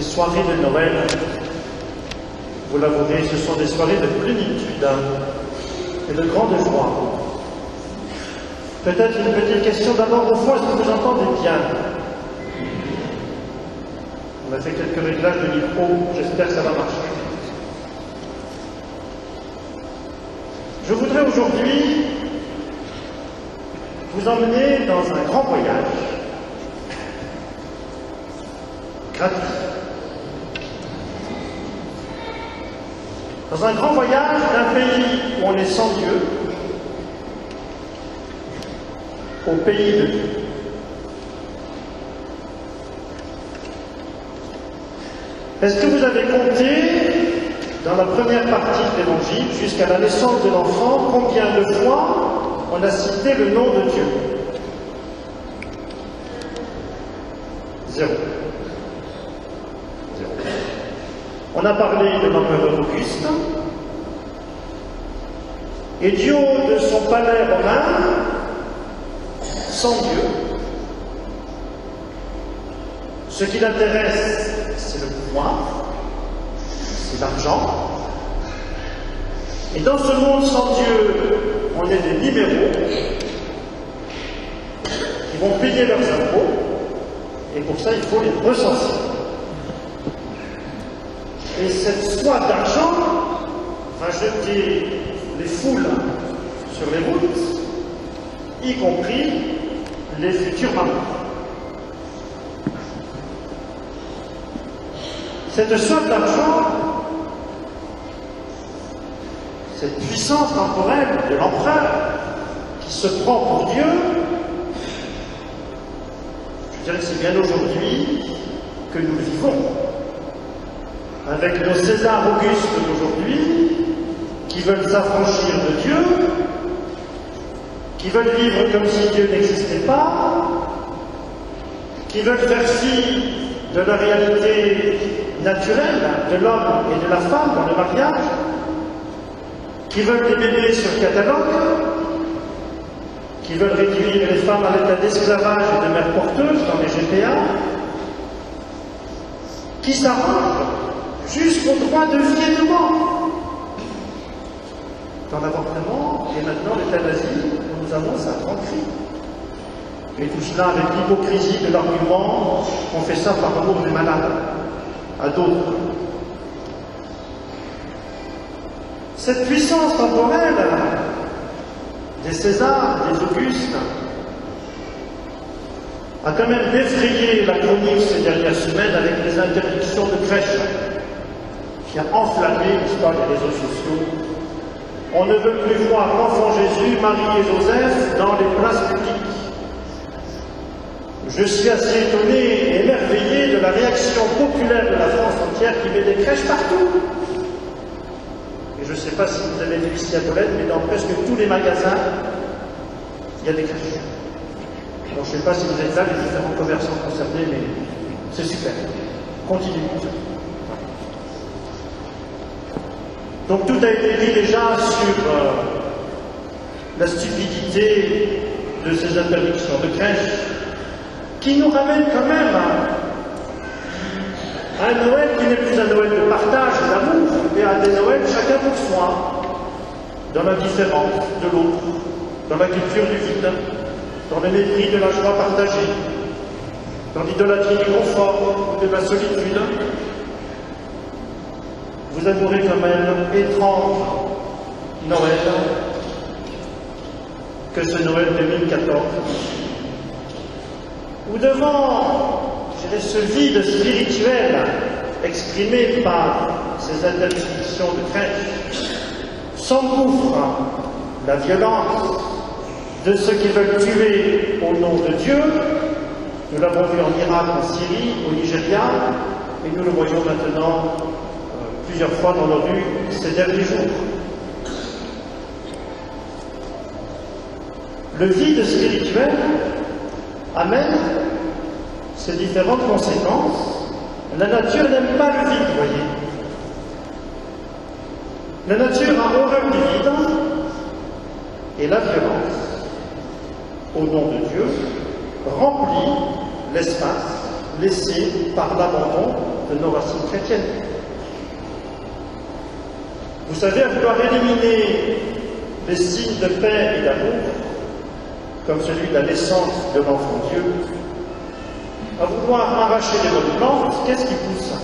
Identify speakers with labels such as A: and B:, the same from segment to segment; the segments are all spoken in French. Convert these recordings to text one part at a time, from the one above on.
A: Ces soirées de Noël, vous l'avouerez, ce sont des soirées de plénitude et de grande joie. Peut-être une petite question d'abord au fond, est-ce que vous entendez bien? On a fait quelques réglages de micro, j'espère que ça va marcher. Je voudrais aujourd'hui vous emmener dans un grand voyage gratuit. Dans un grand voyage d'un pays où on est sans Dieu au pays de Dieu. Est-ce que vous avez compté, dans la première partie de l'Évangile, jusqu'à la naissance de l'enfant, combien de fois on a cité le nom de Dieu? 0. On a parlé de l'empereur Auguste, et du haut de son palais romain, sans Dieu, ce qui l'intéresse, c'est le pouvoir, c'est l'argent. Et dans ce monde sans Dieu, on est des libéraux qui vont payer leurs impôts, et pour ça, il faut les recenser. Et cette soif d'argent va jeter les foules sur les routes, y compris les futurs mamans. Cette soif d'argent, cette puissance temporelle de l'empereur qui se prend pour Dieu, je dirais que c'est bien aujourd'hui que nous vivons. Avec nos César Auguste d'aujourd'hui, qui veulent s'affranchir de Dieu, qui veulent vivre comme si Dieu n'existait pas, qui veulent faire fi de la réalité naturelle de l'homme et de la femme dans le mariage, qui veulent des bébés sur catalogue, qui veulent réduire les femmes à l'état d'esclavage et de mères porteuses dans les GPA, qui s'arrangent jusqu'au droit de vie et de mort. Dans l'avortement, et maintenant l'euthanasie, on nous annonce un grand cri. Et tout cela avec l'hypocrisie de l'argument qu'on fait ça par amour des malades, à d'autres. Cette puissance temporelle des Césars, des Augustes, a quand même défrayé la chronique ces dernières semaines avec les interdictions de crèche, qui a enflammé l'histoire des réseaux sociaux. On ne veut plus voir l'enfant Jésus, Marie et Joseph dans les places publiques. Je suis assez étonné et émerveillé de la réaction populaire de la France entière qui met des crèches partout. Et je ne sais pas si vous avez vu ici à Tolède, mais dans presque tous les magasins, il y a des crèches. Donc je ne sais pas si vous êtes là, les différents commerçants concernés, mais c'est super. Continuez. Donc tout a été dit déjà sur la stupidité de ces interdictions de crèche, qui nous ramène quand même à un Noël qui n'est plus un Noël de partage et d'amour, mais à des Noëls chacun pour soi, dans la différence de l'autre, dans la culture du vide, dans le mépris de la joie partagée, dans l'idolâtrie du confort ou de la solitude. Vous avouerez quand même étrange Noël que ce Noël 2014, où devant, je dirais, ce vide spirituel exprimé par ces interdictions de crèche, s'engouffre la violence de ceux qui veulent tuer au nom de Dieu. Nous l'avons vu en Irak, en Syrie, au Nigeria, et nous le voyons maintenant plusieurs fois dans nos rues ces derniers jours. Le vide spirituel amène ces différentes conséquences. La nature n'aime pas le vide, voyez. La nature a horreur du vide et la violence, au nom de Dieu, remplit l'espace laissé par l'abandon de nos racines chrétiennes. Vous savez, à vouloir éliminer les signes de paix et d'amour, comme celui de la naissance de l'enfant Dieu, à vouloir arracher les bonnes plantes, qu'est-ce qui pousse?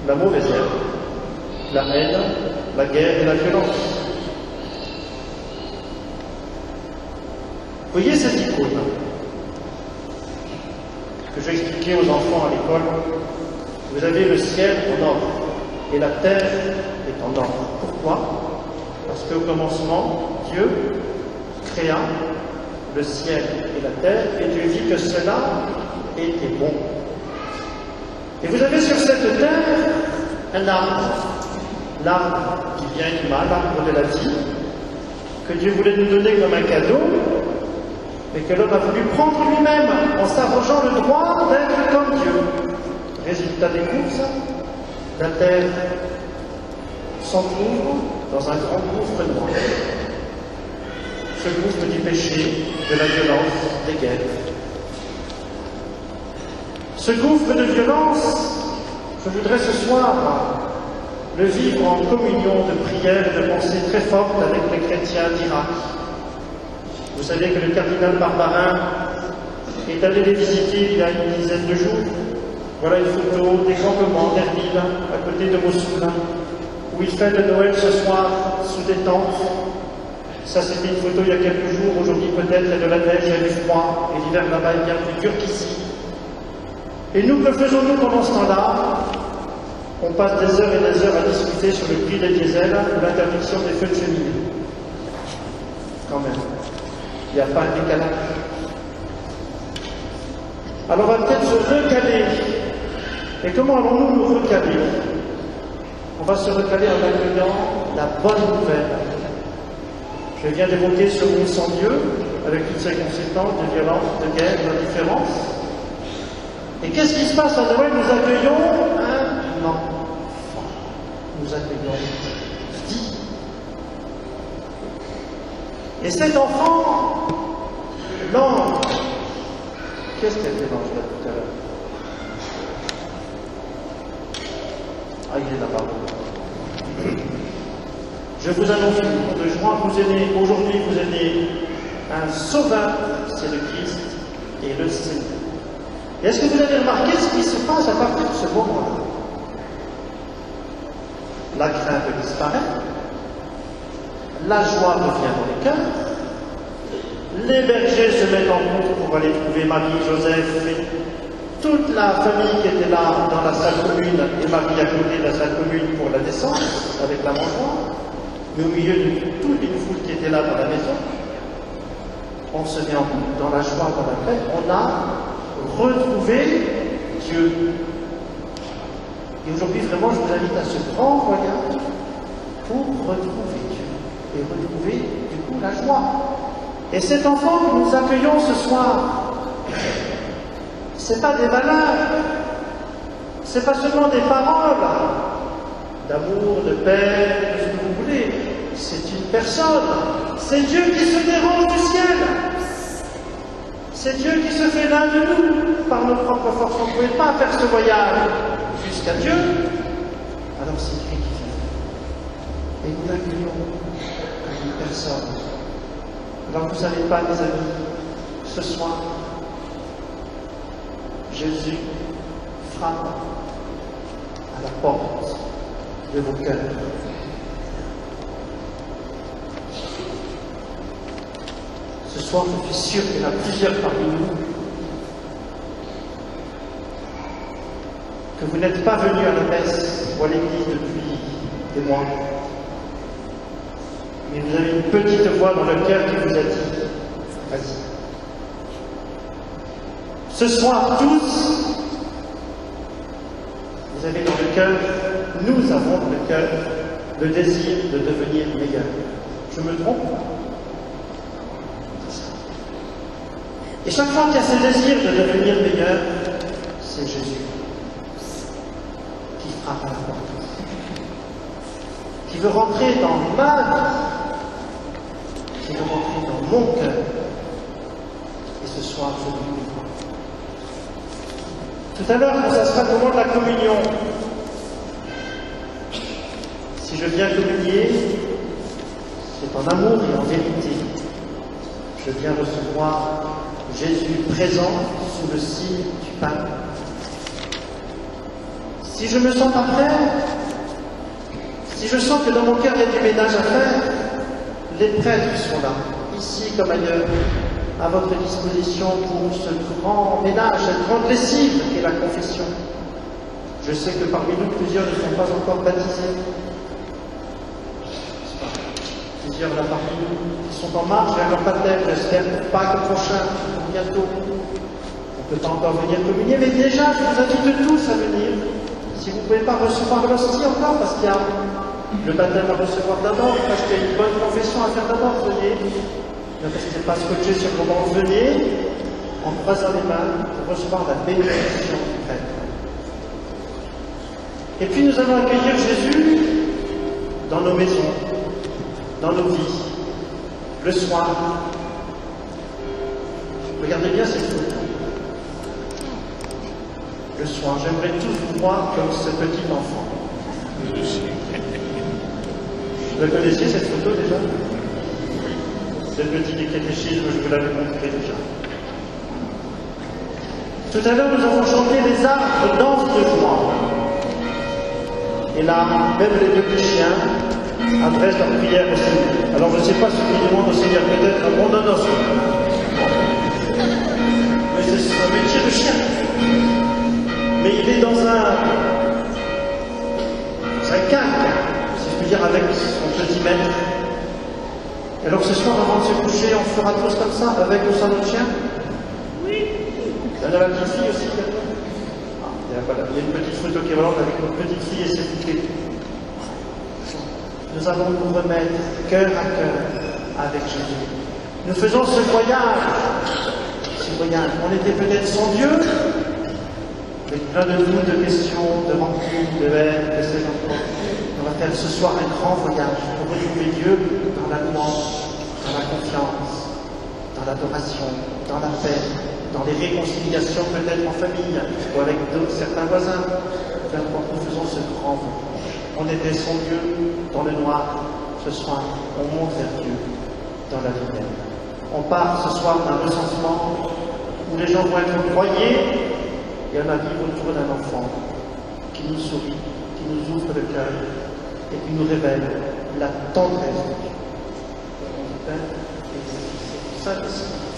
A: La mauvaise herbe, la haine, la guerre et la violence. Voyez cette icône que j'ai expliqué aux enfants à l'école. Vous avez le ciel en ordre et la terre est en ordre. Pourquoi? Parce qu'au commencement, Dieu créa le ciel et la terre et Dieu dit que cela était bon. Et vous avez sur cette terre un arbre, l'arbre qui vient du mal, l'arbre de la vie, que Dieu voulait nous donner comme un cadeau, mais que l'homme a voulu prendre lui-même en s'arrogeant le droit d'être comme Dieu. Résultat des courses, la terre s'entrouvre dans un grand gouffre noir. Ce gouffre du péché, de la violence, des guerres. Ce gouffre de violence, je voudrais ce soir le vivre en communion de prières et de pensées très fortes avec les chrétiens d'Irak. Vous savez que le cardinal Barbarin est allé les visiter il y a une dizaine de jours. Voilà une photo des campements d'Erbil, à côté de Mossoul, où il fait le Noël ce soir sous des tentes. Ça, c'était une photo il y a quelques jours. Aujourd'hui, peut-être, il y a de la neige, il y a du froid, et l'hiver là-bas est bien plus dur qu'ici. Et nous, que faisons-nous pendant ce temps-là? On passe des heures et des heures à discuter sur le prix des diesels ou l'interdiction des feux de cheminée. Quand même. Il n'y a pas un décalage. Alors on va peut-être se recaler. Et comment allons-nous nous recaler? On va se recaler en accueillant la bonne nouvelle. Je viens d'évoquer ce monde sans Dieu, avec toutes ses conséquences de violence, de guerre, d'indifférence. Et qu'est-ce qui se passe à Noël? Nous accueillons un enfant. Nous accueillons dit. Et cet enfant, l'ange, qu'est-ce qu'elle fait l'ange là tout à l'heure? Ah, il est là-bas. Je vous annonce le jour de juin, aujourd'hui vous êtes né un sauveur, c'est le Christ et le Seigneur. Et est-ce que vous avez remarqué ce qui se passe à partir de ce moment-là? La crainte disparaît, la joie revient dans les cœurs, les bergers se mettent en route pour aller trouver Marie, Joseph et toute la famille qui était là dans la salle commune, et Marie à côté de la salle commune pour la naissance, avec la mangeoire. Mais au milieu de toute une foule qui était là dans la maison, on se met en route dans la joie, dans la paix, on a retrouvé Dieu. Et aujourd'hui, vraiment, je vous invite à ce grand voyage pour retrouver Dieu et retrouver, du coup, la joie. Et cet enfant que nous accueillons ce soir, ce n'est pas des valeurs, ce n'est pas seulement des paroles d'amour, de paix, de ce que vous voulez. C'est une personne. C'est Dieu qui se dérange du ciel. C'est Dieu qui se fait l'un de nous par nos propres forces. On ne pouvait pas faire ce voyage jusqu'à Dieu. Alors c'est lui qui vient. Et nous l'accueillons comme une personne. Alors vous ne savez pas, mes amis, ce soir, Jésus frappe à la porte de vos cœurs. Ce soir, je suis sûr qu'il y en a plusieurs parmi nous que vous n'êtes pas venus à la messe ou à l'église depuis des mois. Mais vous avez une petite voix dans le cœur qui vous a dit, vas-y. Ce soir, tous, vous avez dans le cœur, nous avons dans le cœur, le désir de devenir meilleur. Je me trompe? Et chaque fois qu'il y a ce désir de devenir meilleur, c'est Jésus qui frappe à la porte, qui veut rentrer dans ma vie, qui veut rentrer dans mon cœur. Et ce soir, je lui ouvre. Tout à l'heure, quand ça sera au moment de la communion, si je viens communier, c'est en amour et en vérité. Je viens recevoir Jésus présent sous le signe du pain. Si je me sens pas prêt, si je sens que dans mon cœur il y a du ménage à faire, les prêtres sont là, ici comme ailleurs, à votre disposition pour ce grand ménage, cette grande lessive qu'est la confession. Je sais que parmi nous, plusieurs ne sont pas encore baptisés. Plusieurs là parmi nous qui sont en marche vers leur baptême, j'espère pour Pâques prochain, pour bientôt. On ne peut pas encore venir communier, mais déjà, je vous invite tous à venir. Si vous ne pouvez pas recevoir l'hostie encore, parce qu'il y a le baptême à recevoir d'abord, parce qu'il y a une bonne confession à faire d'abord, venez. Ne restez pas scotché sur le moment, venez en croisant les mains pour recevoir la bénédiction du prêtre. Et puis nous allons accueillir Jésus dans nos maisons, dans nos vies, le soir. Regardez bien cette photo. Le soir, j'aimerais tous vous voir comme ce petit enfant. Vous la connaissiez cette photo déjà? Cette petite catéchisme, je vous l'avais montré déjà. Tout à l'heure, nous avons chanté les arbres dansent de joie. Et là, même les deux petits chiens adressent leur prière au Seigneur. Alors je ne sais pas ce qu'ils demandent au Seigneur, peut-être un bon nonos. Mais c'est un métier de chien. Mais il est dans un calque, si je puis dire, avec son petit maître. Et alors ce soir, avant de se coucher, on fera tous comme ça, avec nos salons de chien? Oui. Il y en a la petite fille aussi, voilà. Il y a une petite photo qui est volante avec notre petite fille et ses poupées. Nous allons nous remettre cœur à cœur avec Jésus. Nous faisons ce voyage. On était peut-être sans Dieu, avec plein de doutes, de questions, de rencontres, de haine, de ses enfants. On va faire ce soir un grand voyage pour retrouver Dieu dans la louange, dans la confiance, dans l'adoration, dans la paix, dans les réconciliations peut-être en famille ou avec certains voisins. Nous faisons ce grand voyage. On était sans Dieu dans le noir. Ce soir, on monte vers Dieu dans la lumière. On part ce soir d'un recensement où les gens vont être broyés et on arrive autour d'un enfant qui nous sourit, qui nous ouvre le cœur et qui nous révèle la tendresse de Dieu. Père et Fils et Saint-Esprit.